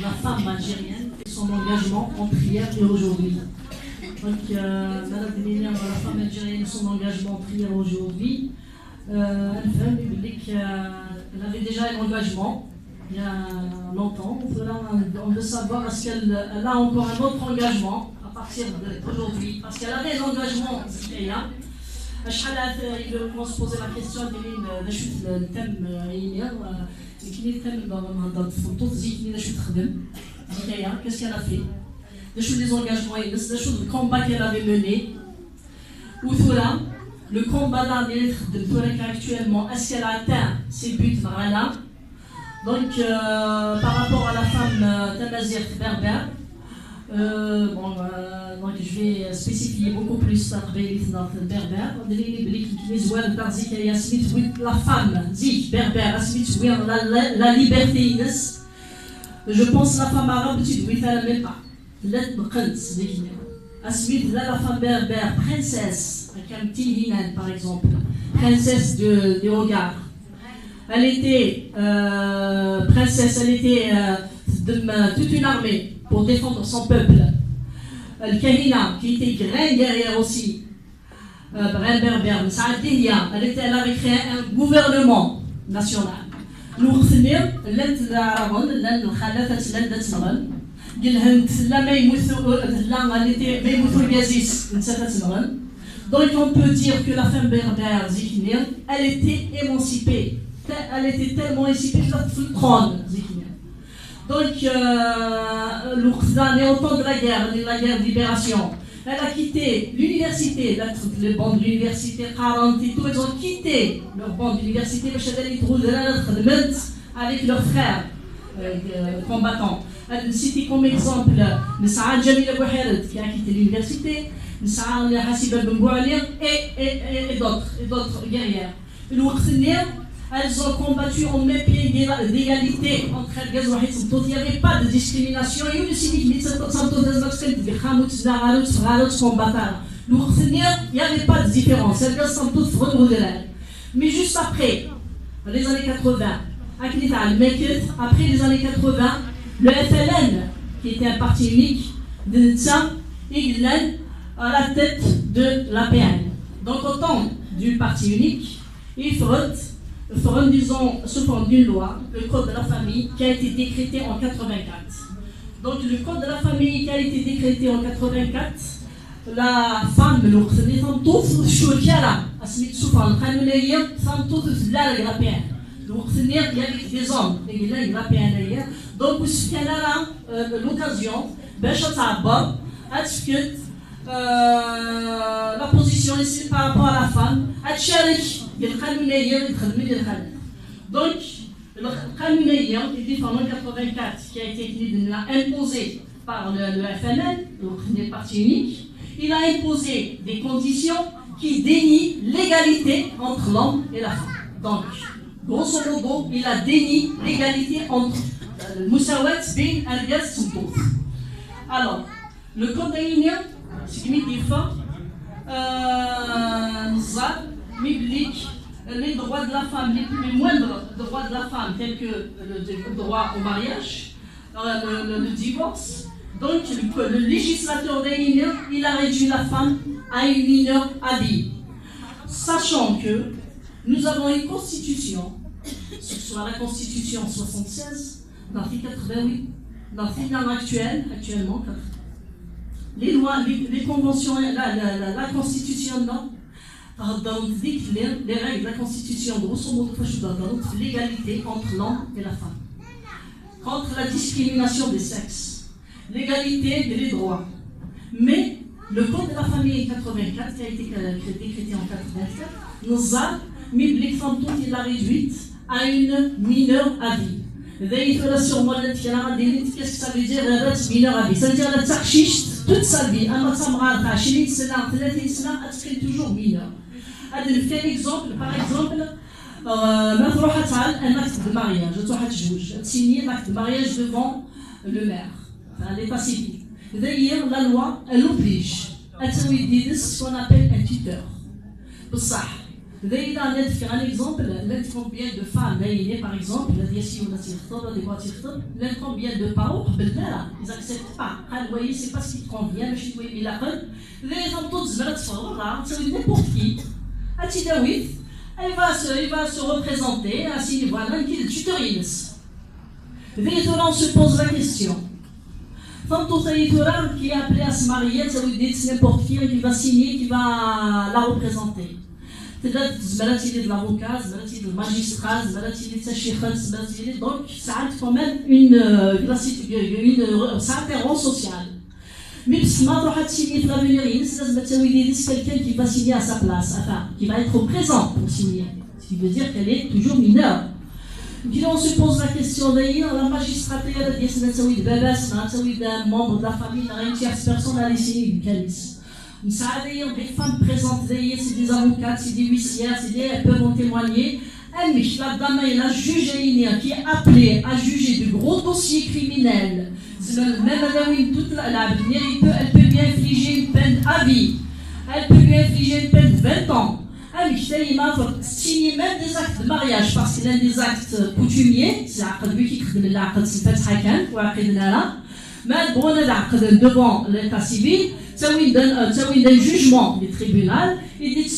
la femme algérienne et son engagement en prière et aujourd'hui. Donc, Madame Deminian, la femme algérienne et son engagement en prière aujourd'hui, elle avait déjà un engagement il y a longtemps. On veut savoir est-ce qu'elle a encore un autre engagement à partir d'aujourd'hui. Parce qu'elle avait un engagement, on se posait la question de le thème hier. Qu'est-ce qu'elle a fait? Les engagements, les combats qu'elle avait menés. Le combat de Tourek actuellement, est-ce qu'elle a atteint ses buts? Voilà. Donc, par rapport à la femme Tamazir berbère, donc je vais spécifier beaucoup plus la berbère. La femme dit berbère, la liberté. Je pense que la femme arabe, tu dois faire même pas. La femme berbère, princesse, comme Tilhinan par exemple, princesse du regard. Elle était princesse, elle était toute une armée pour défendre son peuple. Al-Kahina, qui était grande guerrière aussi, berbère, elle avait créé un gouvernement national. Nous retenons l'Arabon, donc on peut dire que la femme berbère, elle était émancipée. Elle était tellement émancipée que le trône. Donc, au temps de la guerre de libération, elle a quitté l'université, les bancs de l'université 40 et tout, ils ont quitté leur banc d'université avec leurs frères combattants. Cité comme exemple Saad Jamil Bouheret qui a quitté l'université, Saad Hassiba Ben Boualir et d'autres guerrières. Elles ont combattu en même pied d'égalité entre elles. Il n'y avait pas de discrimination. Il n'y avait pas de différence. Elles sont toutes renouvelées. Mais juste après les années 80, après les années 80, le FLN, qui était un parti unique, de Nitsa, à la tête de l'APN. Donc au temps du parti unique, il faudrait, disons, sous forme d'une loi, le code de la famille qui a été décrété en 84. Donc le code de la famille qui a été décrété en 84, la femme, il y avait des hommes, donc elle a l'occasion la position ici par rapport à la femme, donc le Khanouneya qui est en 84 qui a été imposé par le FNL, donc le parti unique, il a imposé des conditions qui dénient l'égalité entre l'homme et la femme. Donc, grosso modo, il a dénié l'égalité entre Moussawat bin Al-Gas Soutouf. Alors, le code aïnien, ce qui dit fort, les droits de la femme, les moindres droits de la femme, tels que le droit au mariage, le divorce. Donc, le législateur aïnien, il a réduit la femme à une mineure à vie. Sachant que nous avons une constitution, soit la constitution 76, l'article 88, l'article actuellement, les lois, les conventions, la constitution, non, dit les règles de la constitution, grosso modo, l'égalité entre l'homme et la femme, contre la discrimination des sexes, l'égalité des droits. Mais le code de la famille 84, qui a été décrété en 84, nous a mis les femmes toutes, il l'a réduite à une mineure à vie. Qu'est-ce que ça veut dire mineure à vie? Ça veut dire qu'elle a toute sa vie. Elle est toujours mineure. Quel exemple? Par exemple, un acte de mariage, signer un acte de mariage devant le maire, l'état civil. D'ailleurs, la loi, elle oblige à ce qu'on appelle un tuteur. D'ailleurs, un exemple, combien de femmes, par exemple, combien de parents, ils n'acceptent pas. Vous c'est pas ce qui te convient, mais je suis il a les gens tous n'importe qui. Il va se représenter, ainsi voilà, qui tutorise. On se pose la question. Qui est appelé à se marier, ça veut dire n'importe qui va signer, qui va la représenter. C'est de l'avocat, c'est de magistrat, c'est de chef, donc ça a quand même un rang social. Mais si ma droite signer pour l'avenir, c'est quelqu'un qui va signer à sa place, enfin, qui va être présent pour signer, ce qui veut dire qu'elle est toujours mineure. Puis on se pose la question d'ailleurs, la magistrature, d'un membre de la famille, d'une tierce personne à signer une calice. D'ailleurs, des femmes présentes, c'est des avocats, c'est des huissières, elles peuvent en témoigner. La dame et la juge qui est appelée à juger de gros dossiers criminels, même elle peut lui infliger une peine à vie, elle peut lui infliger une peine de 20 ans. Signer même des actes de mariage, parce qu'il y a des actes coutumiers, c'est lui qui crée l'acte, c'est le fait mais bon, devant l'état civil, ça donne un jugement du tribunal, il dit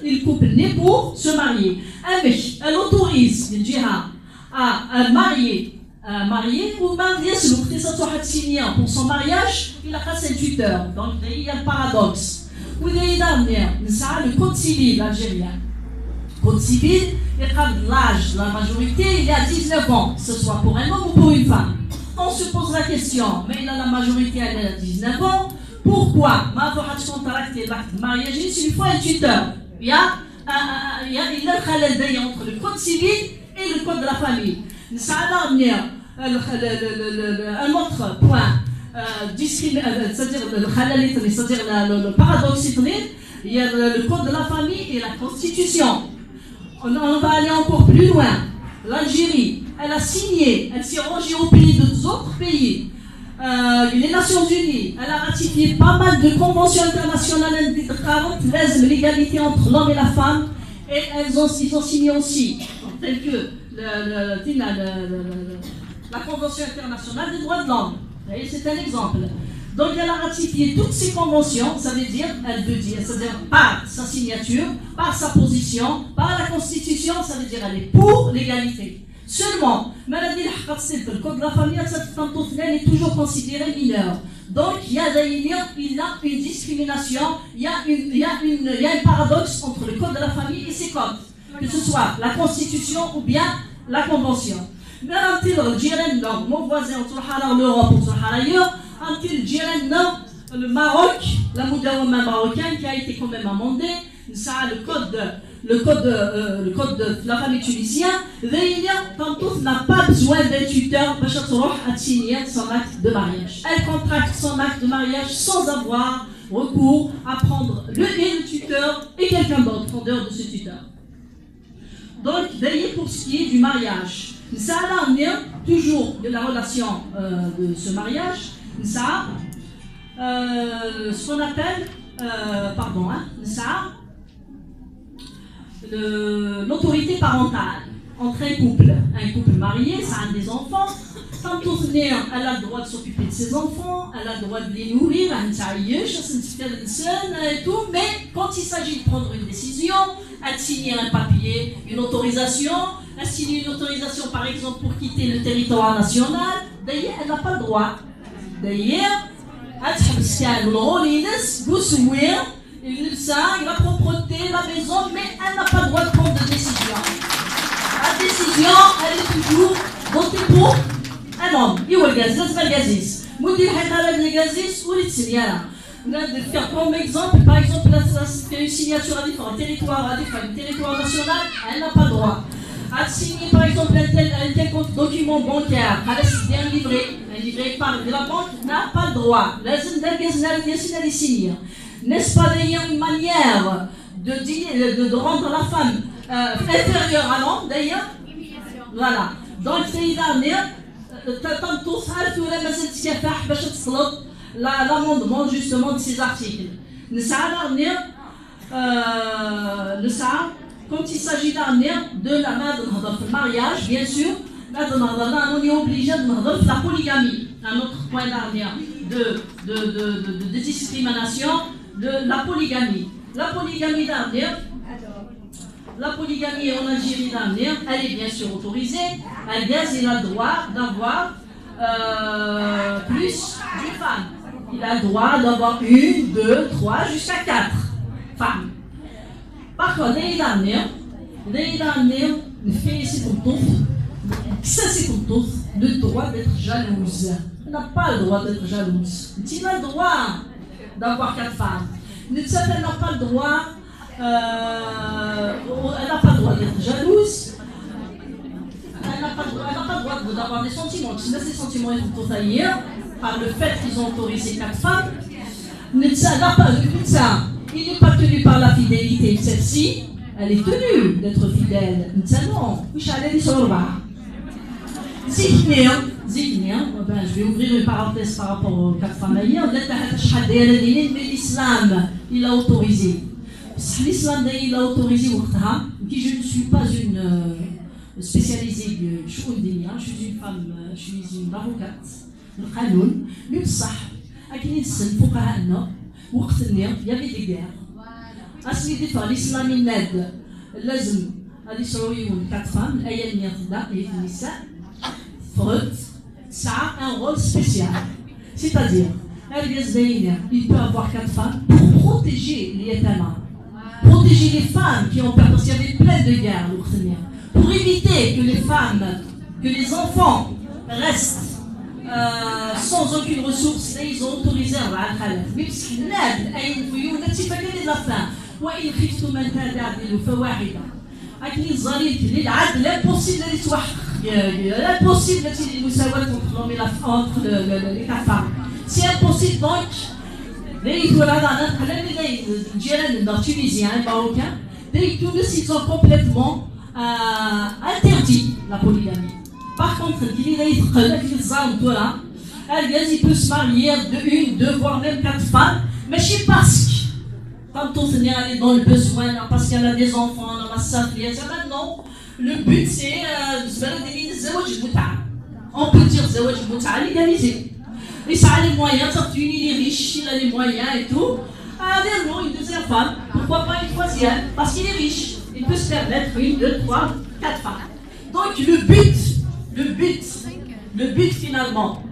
il coupe le nez pour se marier. Elle autorise à marier ou marier celui qui s'est signé pour son mariage, il a passé 8 heures. Donc il y a le paradoxe. Le code civil algérien. Le code civil, l'âge de la majorité, il est à 19 ans, que ce soit pour un homme ou pour une femme. On se pose la question, mais la majorité elle est à 19 ans, pourquoi ma contracté l'acte de mariage une fois un tuteur? Il y a un khalal entre le code civil et le code de la famille. Ça va amener un autre point, c'est-à-dire le paradoxe, il y a le code de la famille et la constitution. On va aller encore plus loin. L'Algérie, elle a signé, elle s'est rangée au pays d'autres pays. Les Nations Unies, elle a ratifié pas mal de conventions internationales de l'égalité entre l'homme et la femme. Et ils ont signé aussi, telles que la Convention internationale des droits de l'homme. C'est un exemple. Donc elle a ratifié toutes ces conventions, ça veut dire, c'est-à-dire par sa signature, par sa position, par la Constitution, ça veut dire elle est pour l'égalité. Seulement, le code de la famille, elle est toujours considérée mineure. Donc il y a une discrimination, il y a un paradoxe entre le code de la famille et ses codes, que ce soit la Constitution ou bien la Convention. Mais mon voisin, l'Europe, ailleurs, le Maroc, la Moudawama marocaine qui a été quand même amendée, ça a le code de la famille tunisienne, Tantouf n'a pas besoin d'un tuteur pour signer son acte de mariage. Elle contracte son acte de mariage sans avoir recours à prendre le tuteur et quelqu'un d'autre en dehors de ce tuteur. Donc, d'ailleurs, pour ce qui est du mariage, ça a amené toujours de la relation de ce mariage, ça ce qu'on appelle, l'autorité parentale entre un couple marié, ça a des enfants. Quand elle a le droit de s'occuper de ses enfants, elle a le droit de les nourrir, et tout, mais quand il s'agit de prendre une décision, elle signe un papier, une autorisation, elle signe une autorisation par exemple pour quitter le territoire national, d'ailleurs elle n'a pas le droit. D'ailleurs, la propreté, la maison, mais elle n'a pas le droit de prendre de décision. La décision, elle est toujours votée pour un homme. Il y a le gazis. Comme exemple, par exemple, une signature à différents territoires, territoire national, elle n'a pas le droit. À signer par exemple un tel document bancaire, un livret par de la banque, n'a pas le droit. Les signer. N'est-ce pas d'ailleurs une manière de rendre la femme inférieure à l'homme d'ailleurs? Voilà. Donc c'est l'amendement justement de ces articles. quand il s'agit d'amener de la main de mariage, bien sûr, on est obligé de la polygamie. Un autre point d'arrière de discrimination, de la polygamie. La polygamie d'arrière, la polygamie en Algérie d'arrière, elle est bien sûr autorisée. Il a le droit d'avoir plus d'une femme. Il a le droit d'avoir 1, 2, 3, jusqu'à 4 femmes. Par contre, les dernières, le droit d'être jalouse. Elle n'a pas le droit d'être jalouse. Tu as le droit d'avoir 4 femmes. Elle n'a pas le droit, d'être jalouse. Elle n'a pas le droit d'avoir des sentiments. Si ces sentiments sont totaillés par le fait qu'ils ont autorisé 4 femmes, il n'est pas tenu par la fidélité. Celle-ci, elle est tenue d'être fidèle. Non, je vais ouvrir une parenthèse par rapport aux 4 femmes ailleurs. Mais l'islam, il a autorisé. L'islam, il a autorisé. Je ne suis pas une spécialisée de Chouindénia, je suis une femme, je suis une avocate. Mais ça, il y avait des guerres. L'islam, il aide. Les 4 femmes, ça a un rôle spécial. C'est-à-dire, il peut avoir 4 femmes pour protéger les états, protéger les femmes qui ont peur, parce qu'il y avait plein de guerres, pour éviter que les femmes, que les enfants restent sans aucune ressource. Ils ont autorisé un râle. Mais parce qu'il n'aide à une fouille, on a tifé les affaires. وإن خفتم أن تعدلوا فواحدة. لكن الظريف للعدل l'impossible للمساواة entre les 4 femmes. C'est impossible donc. Les Tunisiens et Marocains, les Tunisiens, ils ont complètement interdit la polygamie. Par contre, il peut se marier de 1, 2, voire même 4 femmes, mais c'est parce que quand on est allé dans le besoin, parce qu'il y a des enfants, maintenant, le but c'est on peut dire légalisé. Et ça a les moyens, ça unit les riches, il a les moyens et tout. Non, une deuxième femme, pourquoi pas une troisième? Parce qu'il est riche, il peut se permettre 1, 2, 3, 4 femmes. Donc le but finalement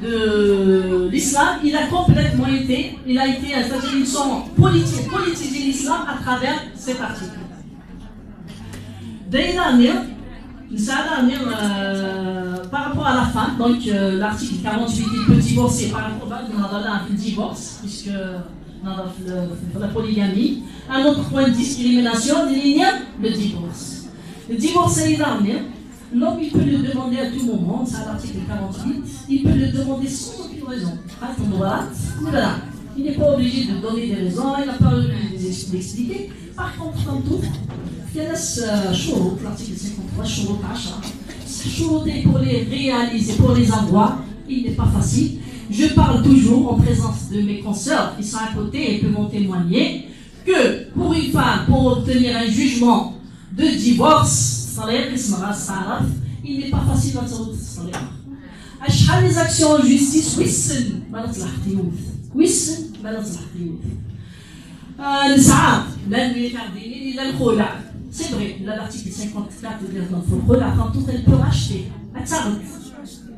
de l'islam, il a complètement été, c'est-à-dire ils ont politisé l'islam à travers cet article. Par rapport à la femme, donc l'article 48, il peut divorcer par rapport à un divorce, puisque dans la polygamie. Un autre point de discrimination, le divorce. Le divorce est iranien. L'homme, il peut le demander à tout moment, c'est à l'article 48, il peut le demander sans aucune raison. Voilà. Il n'est pas obligé de donner des raisons, il n'a pas obligé d'expliquer. Par contre, comme tout, il y a l'article 53, pour les réaliser, pour les avoir, il n'est pas facile. Je parle toujours en présence de mes consoeurs qui sont à côté et peuvent en témoigner que pour une femme, pour obtenir un jugement de divorce, il n'est pas facile à faire les actions en justice. C'est vrai, l'article 54 de l'Article, quand tout elle peut racheter.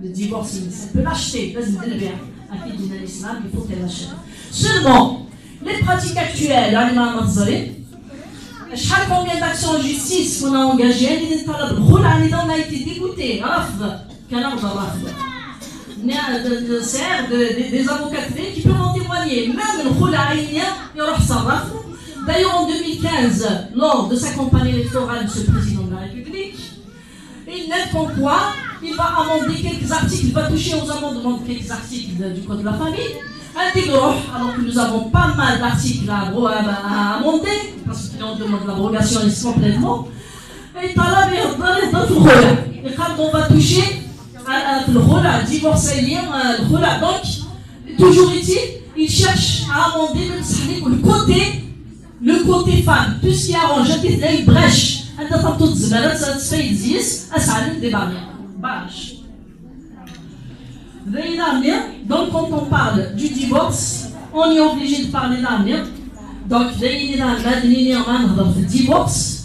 Le divorce, elle peut l'acheter. L'islam, il faut qu'elle l'achète. Seulement, les pratiques actuelles, combien d'actions en justice qu'on a engagées, on a été dégoûté. Des avocats qui peuvent en témoigner. Même le khoulaïnien, il y aura ça. D'ailleurs, en 2015, lors de sa campagne électorale, M. le Président de la République, il n'est qu'en quoi il va amender quelques articles, il va toucher aux amendements de quelques articles du Code de la famille. Alors que nous avons pas mal d'articles à amender, parce qu'on demande l'abrogation complètement. Et on va toucher le divorce le donc, toujours est-il, il cherche à amender le côté le côté femme, tout ce qui arrange, il y a une brèche. Elle a toutes les malades, ça se fait 10, elle s'allume des barrières. Donc, quand on parle du divorce, on est obligé de parler d'avenir. Donc, il y a un divorce.